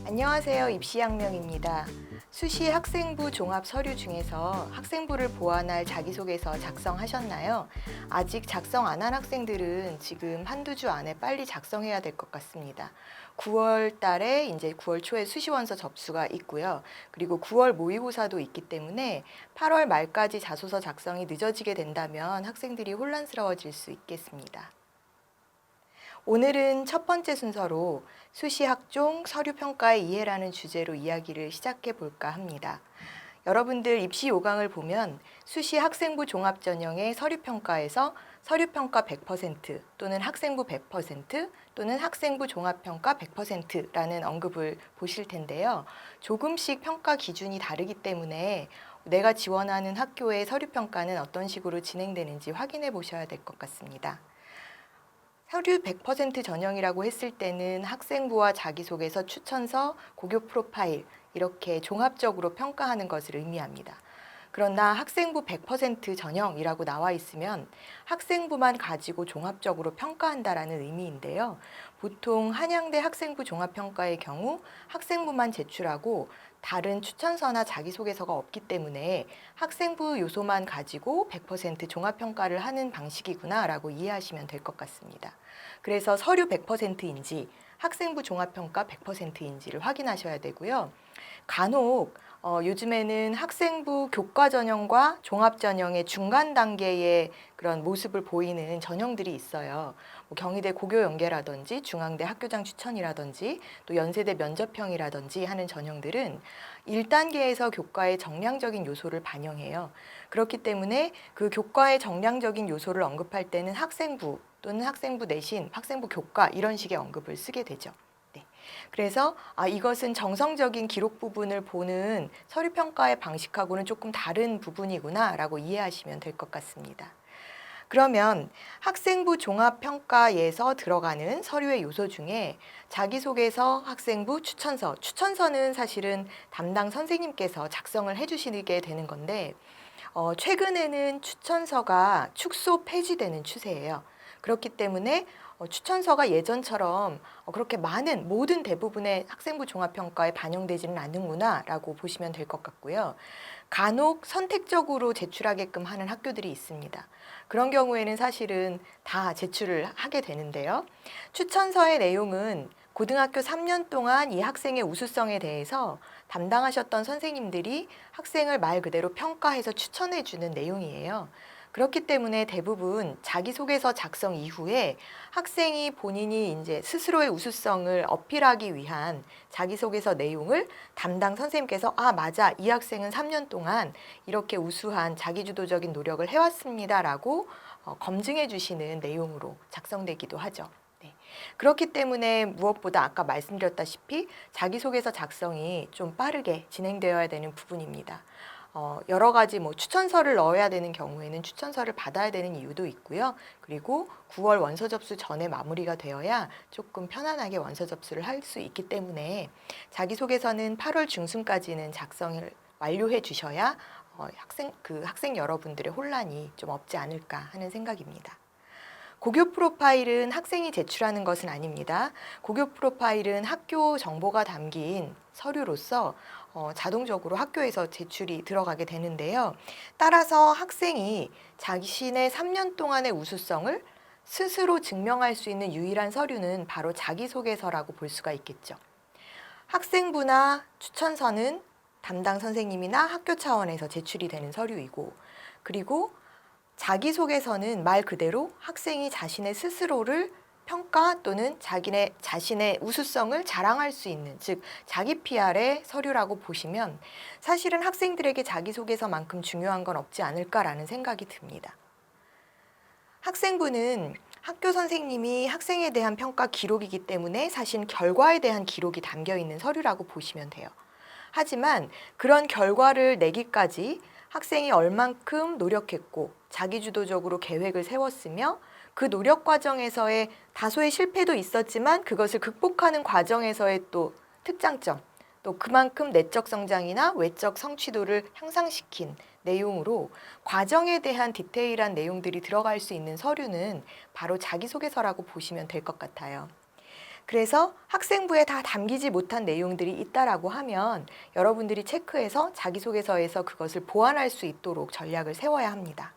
안녕하세요. 입시양명입니다. 수시 학생부 종합 서류 중에서 학생부를 보완할 자기소개서 작성하셨나요? 아직 작성 안 한 학생들은 지금 한두 주 안에 빨리 작성해야 될 것 같습니다. 9월 달에 이제 9월 초에 수시원서 접수가 있고요. 그리고 9월 모의고사도 있기 때문에 8월 말까지 자소서 작성이 늦어지게 된다면 학생들이 혼란스러워질 수 있겠습니다. 오늘은 첫 번째 순서로 수시 학종 서류 평가의 이해라는 주제로 이야기를 시작해 볼까 합니다. 여러분들 입시 요강을 보면 수시 학생부 종합 전형의 서류 평가에서 서류 평가 100% 또는 학생부 100% 또는 학생부 종합 평가 100%라는 언급을 보실 텐데요. 조금씩 평가 기준이 다르기 때문에 내가 지원하는 학교의 서류 평가는 어떤 식으로 진행되는지 확인해 보셔야 될 것 같습니다. 서류 100% 전형이라고 했을 때는 학생부와 자기소개서, 추천서, 고교 프로파일 이렇게 종합적으로 평가하는 것을 의미합니다. 그러나 학생부 100% 전형이라고 나와 있으면 학생부만 가지고 종합적으로 평가한다라는 의미인데요. 보통 한양대 학생부 종합평가의 경우 학생부만 제출하고 다른 추천서나 자기소개서가 없기 때문에 학생부 요소만 가지고 100% 종합평가를 하는 방식이구나라고 이해하시면 될 것 같습니다. 그래서 서류 100%인지 학생부 종합평가 100%인지를 확인하셔야 되고요. 간혹 요즘에는 학생부 교과 전형과 종합 전형의 중간 단계의 그런 모습을 보이는 전형들이 있어요. 뭐 경희대 고교 연계라든지 중앙대 학교장 추천이라든지 또 연세대 면접형이라든지 하는 전형들은 1단계에서 교과의 정량적인 요소를 반영해요. 그렇기 때문에 그 교과의 정량적인 요소를 언급할 때는 학생부 또는 학생부 내신, 학생부 교과 이런 식의 언급을 쓰게 되죠. 그래서 이것은 정성적인 기록 부분을 보는 서류평가의 방식하고는 조금 다른 부분이구나라고 이해하시면 될 것 같습니다. 그러면 학생부 종합평가에서 들어가는 서류의 요소 중에 자기소개서, 학생부, 추천서, 추천서는 사실은 담당 선생님께서 작성을 해주시게 되는 건데 최근에는 추천서가 축소 폐지되는 추세예요. 그렇기 때문에 추천서가 예전처럼 그렇게 많은 모든 대부분의 학생부 종합평가에 반영되지는 않는구나라고 보시면 될 것 같고요. 간혹 선택적으로 제출하게끔 하는 학교들이 있습니다. 그런 경우에는 사실은 다 제출을 하게 되는데요. 추천서의 내용은 고등학교 3년 동안 이 학생의 우수성에 대해서 담당하셨던 선생님들이 학생을 말 그대로 평가해서 추천해 주는 내용이에요. 그렇기 때문에 대부분 자기소개서 작성 이후에 학생이 본인이 이제 스스로의 우수성을 어필하기 위한 자기소개서 내용을 담당 선생님께서 맞아. 이 학생은 3년 동안 이렇게 우수한 자기주도적인 노력을 해왔습니다라고 검증해 주시는 내용으로 작성되기도 하죠. 그렇기 때문에 무엇보다 아까 말씀드렸다시피 자기소개서 작성이 좀 빠르게 진행되어야 되는 부분입니다. 여러 가지 추천서를 넣어야 되는 경우에는 추천서를 받아야 되는 이유도 있고요. 그리고 9월 원서 접수 전에 마무리가 되어야 조금 편안하게 원서 접수를 할 수 있기 때문에 자기소개서는 8월 중순까지는 작성을 완료해 주셔야 학생 여러분들의 혼란이 좀 없지 않을까 하는 생각입니다. 고교 프로파일은 학생이 제출하는 것은 아닙니다. 고교 프로파일은 학교 정보가 담긴 서류로서 자동적으로 학교에서 제출이 들어가게 되는데요. 따라서 학생이 자신의 3년 동안의 우수성을 스스로 증명할 수 있는 유일한 서류는 바로 자기소개서라고 볼 수가 있겠죠. 학생부나 추천서는 담당 선생님이나 학교 차원에서 제출이 되는 서류이고, 그리고 자기소개서는 말 그대로 학생이 자신의 스스로를 평가 또는 자신의 우수성을 자랑할 수 있는, 즉 자기 PR의 서류라고 보시면 사실은 학생들에게 자기소개서만큼 중요한 건 없지 않을까라는 생각이 듭니다. 학생부는 학교 선생님이 학생에 대한 평가 기록이기 때문에 사실 결과에 대한 기록이 담겨 있는 서류라고 보시면 돼요. 하지만 그런 결과를 내기까지 학생이 얼만큼 노력했고 자기주도적으로 계획을 세웠으며 그 노력 과정에서의 다소의 실패도 있었지만 그것을 극복하는 과정에서의 또 특장점, 또 그만큼 내적 성장이나 외적 성취도를 향상시킨 내용으로 과정에 대한 디테일한 내용들이 들어갈 수 있는 서류는 바로 자기소개서라고 보시면 될 것 같아요. 그래서 학생부에 다 담기지 못한 내용들이 있다라고 하면 여러분들이 체크해서 자기소개서에서 그것을 보완할 수 있도록 전략을 세워야 합니다.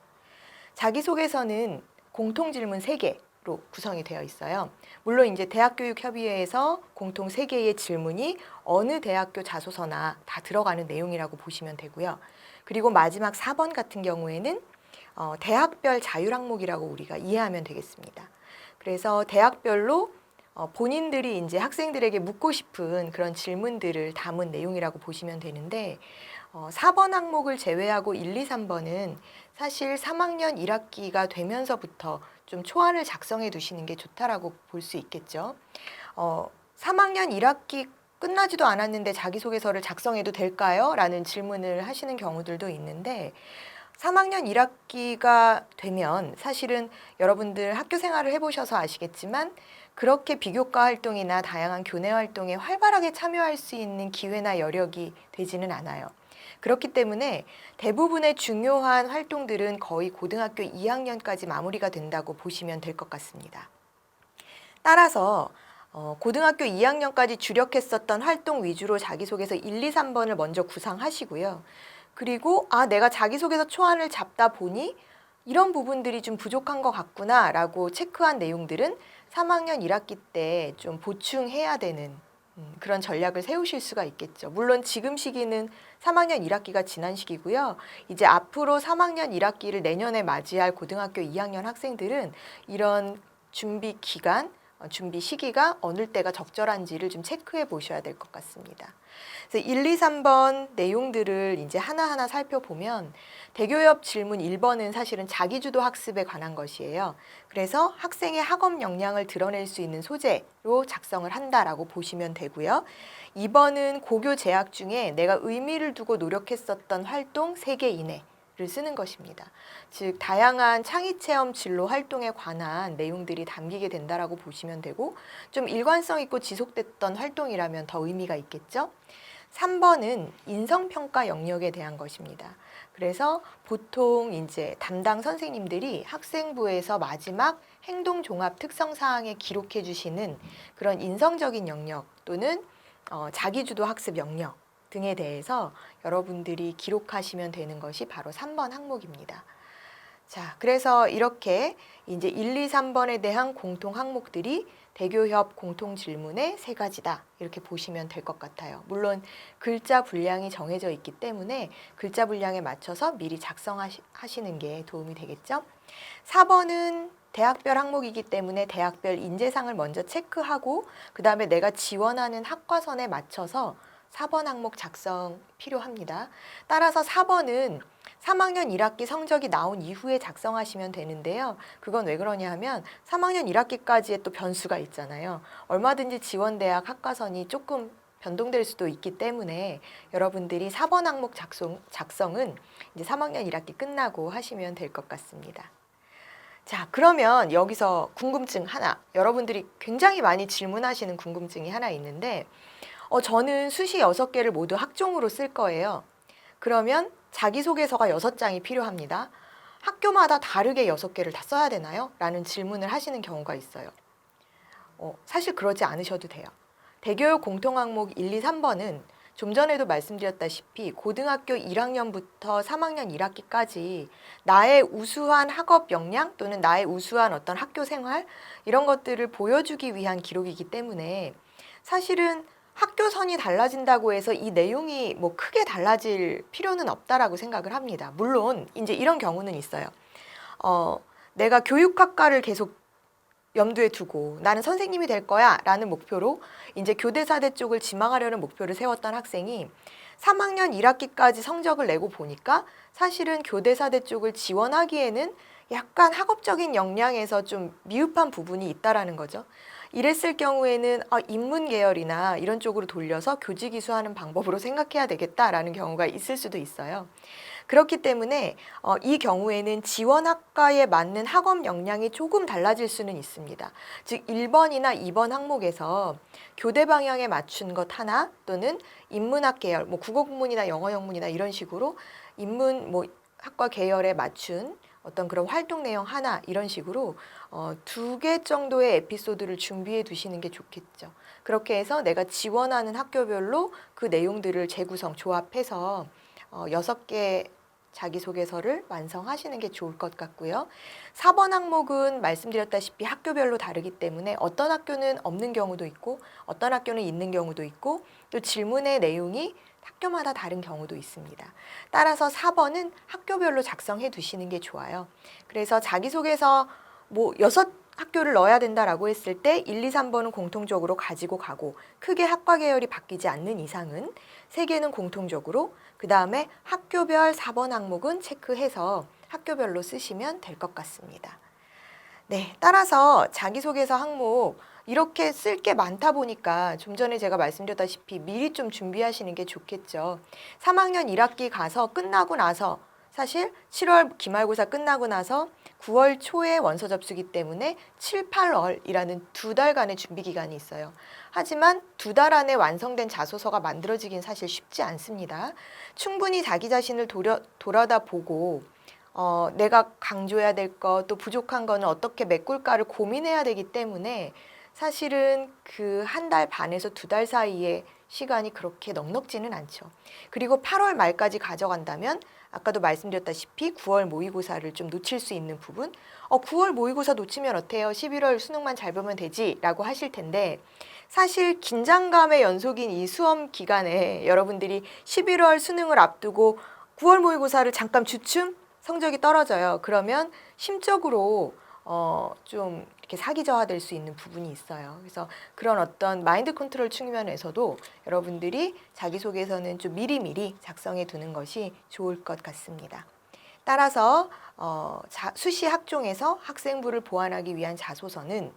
자기소개서는 공통질문 3개로 구성이 되어 있어요. 물론 이제 대학교육협의회에서 공통 3개의 질문이 어느 대학교 자소서나 다 들어가는 내용이라고 보시면 되고요. 그리고 마지막 4번 같은 경우에는 대학별 자율항목이라고 우리가 이해하면 되겠습니다. 그래서 대학별로 본인들이 이제 학생들에게 묻고 싶은 그런 질문들을 담은 내용이라고 보시면 되는데 4번 항목을 제외하고 1, 2, 3번은 사실 3학년 1학기가 되면서부터 좀 초안을 작성해 두시는 게 좋다라고 볼 수 있겠죠. 3학년 1학기 끝나지도 않았는데 자기소개서를 작성해도 될까요? 라는 질문을 하시는 경우들도 있는데 3학년 1학기가 되면 사실은 여러분들 학교 생활을 해보셔서 아시겠지만 그렇게 비교과 활동이나 다양한 교내 활동에 활발하게 참여할 수 있는 기회나 여력이 되지는 않아요. 그렇기 때문에 대부분의 중요한 활동들은 거의 고등학교 2학년까지 마무리가 된다고 보시면 될 것 같습니다. 따라서 고등학교 2학년까지 주력했었던 활동 위주로 자기소개서 1, 2, 3번을 먼저 구상하시고요. 그리고 내가 자기소개서 초안을 잡다 보니 이런 부분들이 좀 부족한 것 같구나 라고 체크한 내용들은 3학년 1학기 때 좀 보충해야 되는 그런 전략을 세우실 수가 있겠죠. 물론 지금 시기는 3학년 1학기가 지난 시기고요. 이제 앞으로 3학년 1학기를 내년에 맞이할 고등학교 2학년 학생들은 이런 준비 기간, 준비 시기가 어느 때가 적절한지를 좀 체크해 보셔야 될 것 같습니다. 그래서 1, 2, 3번 내용들을 이제 하나하나 살펴보면 대교협 질문 1번은 사실은 자기주도 학습에 관한 것이에요. 그래서 학생의 학업 역량을 드러낼 수 있는 소재로 작성을 한다라고 보시면 되고요. 2번은 고교 재학 중에 내가 의미를 두고 노력했었던 활동 3개 이내를 쓰는 것입니다. 즉 다양한 창의체험 진로 활동에 관한 내용들이 담기게 된다라고 보시면 되고 좀 일관성 있고 지속됐던 활동이라면 더 의미가 있겠죠. 3번은 인성평가 영역에 대한 것입니다. 그래서 보통 이제 담당 선생님들이 학생부에서 마지막 행동종합 특성사항에 기록해 주시는 그런 인성적인 영역 또는 자기주도 학습 영역 등에 대해서 여러분들이 기록하시면 되는 것이 바로 3번 항목입니다. 자, 그래서 이렇게 이제 1, 2, 3번에 대한 공통 항목들이 대교협 공통 질문의 3가지다. 이렇게 보시면 될 것 같아요. 물론 글자 분량이 정해져 있기 때문에 글자 분량에 맞춰서 미리 작성하시는 게 도움이 되겠죠. 4번은 대학별 항목이기 때문에 대학별 인재상을 먼저 체크하고 그 다음에 내가 지원하는 학과선에 맞춰서 4번 항목 작성 필요합니다. 따라서 4번은 3학년 1학기 성적이 나온 이후에 작성하시면 되는데요. 그건 왜 그러냐 하면 3학년 1학기까지의 또 변수가 있잖아요. 얼마든지 지원대학 학과선이 조금 변동될 수도 있기 때문에 여러분들이 4번 항목 작성은 이제 3학년 1학기 끝나고 하시면 될 것 같습니다. 자, 그러면 여기서 궁금증 하나, 여러분들이 굉장히 많이 질문하시는 궁금증이 하나 있는데 저는 수시 6개를 모두 학종으로 쓸 거예요. 그러면 자기소개서가 6장이 필요합니다. 학교마다 다르게 6개를 다 써야 되나요? 라는 질문을 하시는 경우가 있어요. 사실 그러지 않으셔도 돼요. 대교육 공통항목 1, 2, 3번은 좀 전에도 말씀드렸다시피 고등학교 1학년부터 3학년 1학기까지 나의 우수한 학업 역량 또는 나의 우수한 어떤 학교 생활 이런 것들을 보여주기 위한 기록이기 때문에 사실은 학교선이 달라진다고 해서 이 내용이 뭐 크게 달라질 필요는 없다라고 생각을 합니다. 물론 이제 이런 경우는 있어요. 내가 교육학과를 계속 염두에 두고 나는 선생님이 될 거야 라는 목표로 이제 교대사대 쪽을 지망하려는 목표를 세웠던 학생이 3학년 1학기까지 성적을 내고 보니까 사실은 교대사대 쪽을 지원하기에는 약간 학업적인 역량에서 좀 미흡한 부분이 있다라는 거죠. 이랬을 경우에는 인문 계열이나 이런 쪽으로 돌려서 교직 이수하는 방법으로 생각해야 되겠다라는 경우가 있을 수도 있어요. 그렇기 때문에 이 경우에는 지원학과에 맞는 학업 역량이 조금 달라질 수는 있습니다. 즉 1번이나 2번 항목에서 교대 방향에 맞춘 것 하나 또는 인문학 계열, 뭐 국어 국문이나 영어 영문이나 이런 식으로 인문 학과 계열에 맞춘 어떤 그런 활동 내용 하나 이런 식으로 2개 정도의 에피소드를 준비해 두시는 게 좋겠죠. 그렇게 해서 내가 지원하는 학교별로 그 내용들을 재구성, 조합해서 6개 자기소개서를 완성하시는 게 좋을 것 같고요. 4번 항목은 말씀드렸다시피 학교별로 다르기 때문에 어떤 학교는 없는 경우도 있고 어떤 학교는 있는 경우도 있고 또 질문의 내용이 학교마다 다른 경우도 있습니다. 따라서 4번은 학교별로 작성해 두시는 게 좋아요. 그래서 자기소개서 뭐 6학교를 넣어야 된다라고 했을 때 1, 2, 3번은 공통적으로 가지고 가고 크게 학과 계열이 바뀌지 않는 이상은 3개는 공통적으로 그 다음에 학교별 4번 항목은 체크해서 학교별로 쓰시면 될 것 같습니다. 네, 따라서 자기소개서 항목 이렇게 쓸 게 많다 보니까 좀 전에 제가 말씀드렸다시피 미리 좀 준비하시는 게 좋겠죠. 3학년 1학기 가서 끝나고 나서 사실 7월 기말고사 끝나고 나서 9월 초에 원서 접수기 때문에 7, 8월이라는 2달간의 준비 기간이 있어요. 하지만 2달 안에 완성된 자소서가 만들어지긴 사실 쉽지 않습니다. 충분히 자기 자신을 돌아다보고 내가 강조해야 될 것, 또 부족한 거는 어떻게 메꿀까를 고민해야 되기 때문에 사실은 그 1달 반에서 2달 사이에 시간이 그렇게 넉넉지는 않죠. 그리고 8월 말까지 가져간다면 아까도 말씀드렸다시피 9월 모의고사를 좀 놓칠 수 있는 부분 9월 모의고사 놓치면 어때요? 11월 수능만 잘 보면 되지? 라고 하실 텐데 사실 긴장감의 연속인 이 수험 기간에 여러분들이 11월 수능을 앞두고 9월 모의고사를 잠깐 주춤? 성적이 떨어져요. 그러면 심적으로 좀 이렇게 사기저하될 수 있는 부분이 있어요. 그래서 그런 어떤 마인드 컨트롤 측면에서도 여러분들이 자기소개서는 좀 미리미리 작성해 두는 것이 좋을 것 같습니다. 따라서 수시 학종에서 학생부를 보완하기 위한 자소서는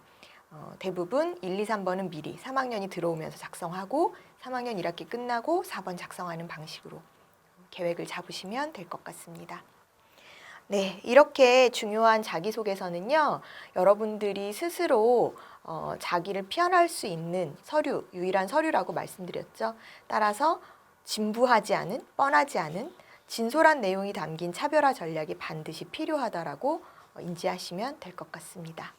대부분 1, 2, 3번은 미리 3학년이 들어오면서 작성하고 3학년 1학기 끝나고 4번 작성하는 방식으로 계획을 잡으시면 될 것 같습니다. 네, 이렇게 중요한 자기소개서는요, 여러분들이 스스로 자기를 표현할 수 있는 서류, 유일한 서류라고 말씀드렸죠. 따라서 진부하지 않은, 뻔하지 않은 진솔한 내용이 담긴 차별화 전략이 반드시 필요하다라고 인지하시면 될 것 같습니다.